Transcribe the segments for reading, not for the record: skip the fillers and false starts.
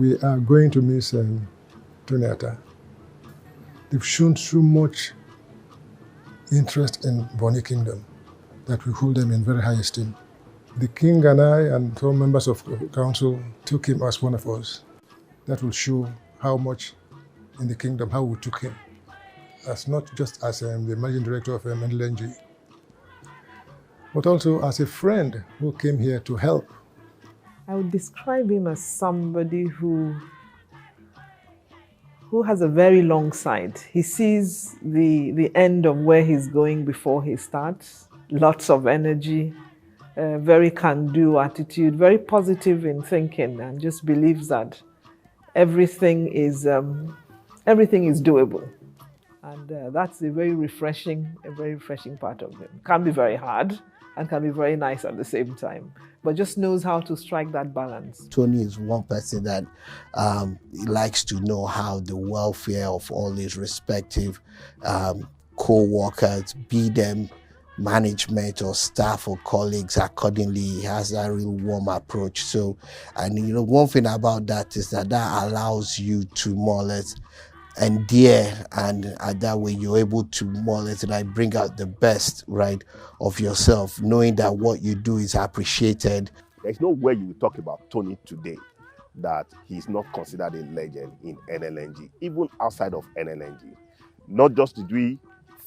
we are going to miss Tony Attah. They've shown so much interest in Bonny Kingdom that we hold them in very high esteem. The king and I and some members of council took him as one of us. That will show how much in the kingdom, how we took him. As not just as the managing director of NLNG, but also as a friend who came here to help. I would describe him as somebody who has a very long sight. He sees the end of where he's going before he starts. Lots of energy, very can-do attitude, very positive in thinking, and just believes that everything is doable. And that's a very refreshing part of him. Can be very hard and can be very nice at the same time, but just knows how to strike that balance. Tony is one person that likes to know how the welfare of all his respective co-workers, be them management or staff or colleagues accordingly. He has that real warm approach. So, and you know, one thing about that is that allows you to more or less endear, and that way you're able to more or less like bring out the best, right, of yourself, knowing that what you do is appreciated. There's no way you will talk about Tony today that he's not considered a legend in NLNG, even outside of NLNG. Not just did we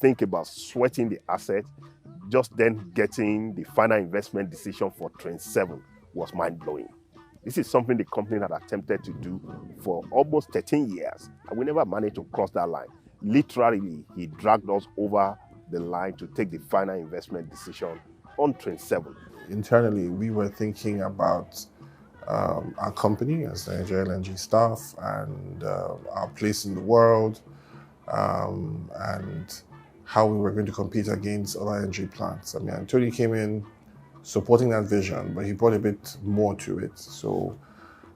think about sweating the asset, just then getting the final investment decision for Train 7 was mind-blowing. This is something the company had attempted to do for almost 13 years, and we never managed to cross that line. Literally, he dragged us over the line to take the final investment decision on Train 7. Internally, we were thinking about our company as the Nigeria LNG staff and our place in the world, and how we were going to compete against other energy plants. I mean, Tony came in supporting that vision, but he brought a bit more to it. So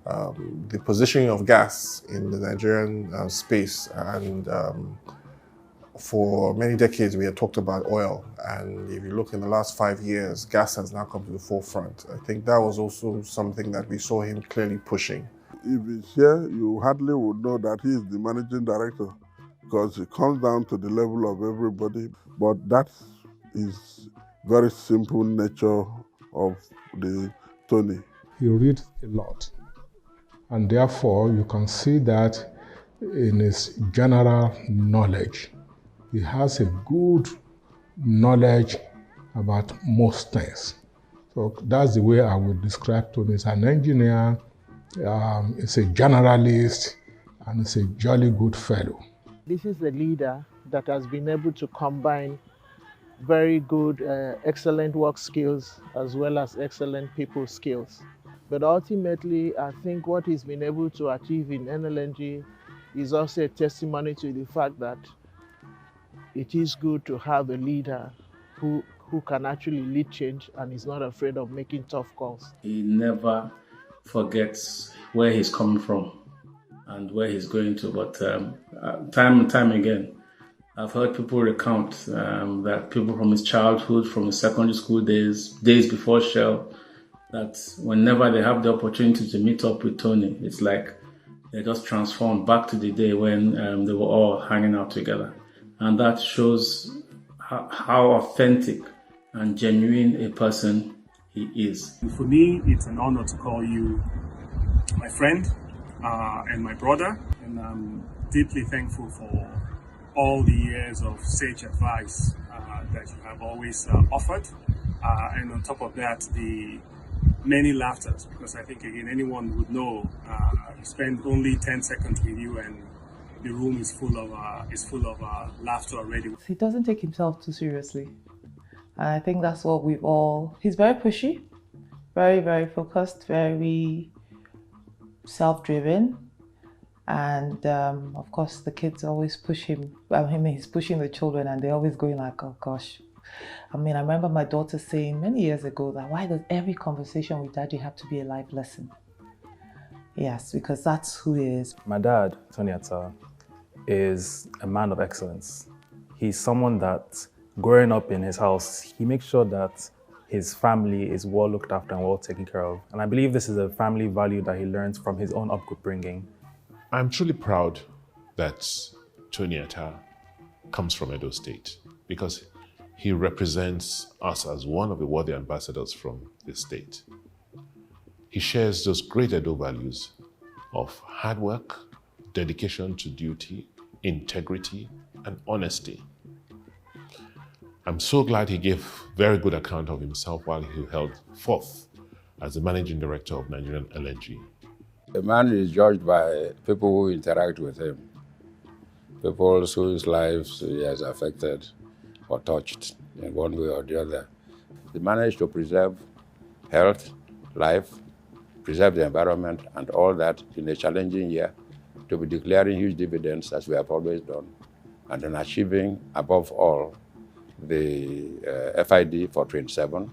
the positioning of gas in the Nigerian space, and for many decades we had talked about oil, and if you look in the last 5 years, gas has now come to the forefront. I think that was also something that we saw him clearly pushing. If he's here, you hardly would know that he is the managing director, because it comes down to the level of everybody. But that is very simple nature of the Tony. He reads a lot, and therefore you can see that in his general knowledge. He has a good knowledge about most things. So that's the way I would describe Tony. He's an engineer, he's a generalist, and he's a jolly good fellow. This is a leader that has been able to combine very good, excellent work skills as well as excellent people skills. But ultimately, I think what he's been able to achieve in NLNG is also a testimony to the fact that it is good to have a leader who can actually lead change and is not afraid of making tough calls. He never forgets where he's coming from and where he's going to, but time and time again, I've heard people recount that people from his childhood, from his secondary school days before Shell, that whenever they have the opportunity to meet up with Tony, it's like they just transformed back to the day when they were all hanging out together. And that shows how authentic and genuine a person he is. For me, it's an honor to call you my friend and my brother, and I'm deeply thankful for all the years of sage advice that you have always offered, and on top of that, the many laughters, because I think again anyone would know you spend only 10 seconds with you and the room is full of laughter already. He doesn't take himself too seriously, and I think that's what we've all. He's very pushy, very, very focused, very self-driven, and of course the kids always push him. He's pushing the children, and they're always going like, "Oh gosh." I mean, I remember my daughter saying many years ago that why does every conversation with Daddy have to be a life lesson? Yes, because that's who he is. My dad, Tony Attah, is a man of excellence. He's someone that, growing up in his house, he makes sure that his family is well looked after and well taken care of. And I believe this is a family value that he learns from his own upbringing. I'm truly proud that Tony Attah comes from Edo State because he represents us as one of the worthy ambassadors from the state. He shares those great Edo values of hard work, dedication to duty, integrity, and honesty. I'm so glad he gave very good account of himself while he held forth as the managing director of Nigerian LNG. A man is judged by people who interact with him, people whose lives he has affected or touched in one way or the other. He managed to preserve health, life, preserve the environment, and all that in a challenging year, to be declaring huge dividends as we have always done, and then achieving, above all, the FID for 27,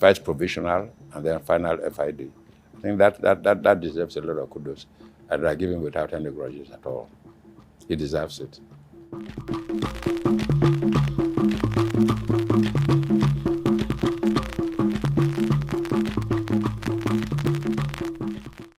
first provisional, and then final FID. I think that deserves a lot of kudos, and I give him without any grudges at all. He deserves it.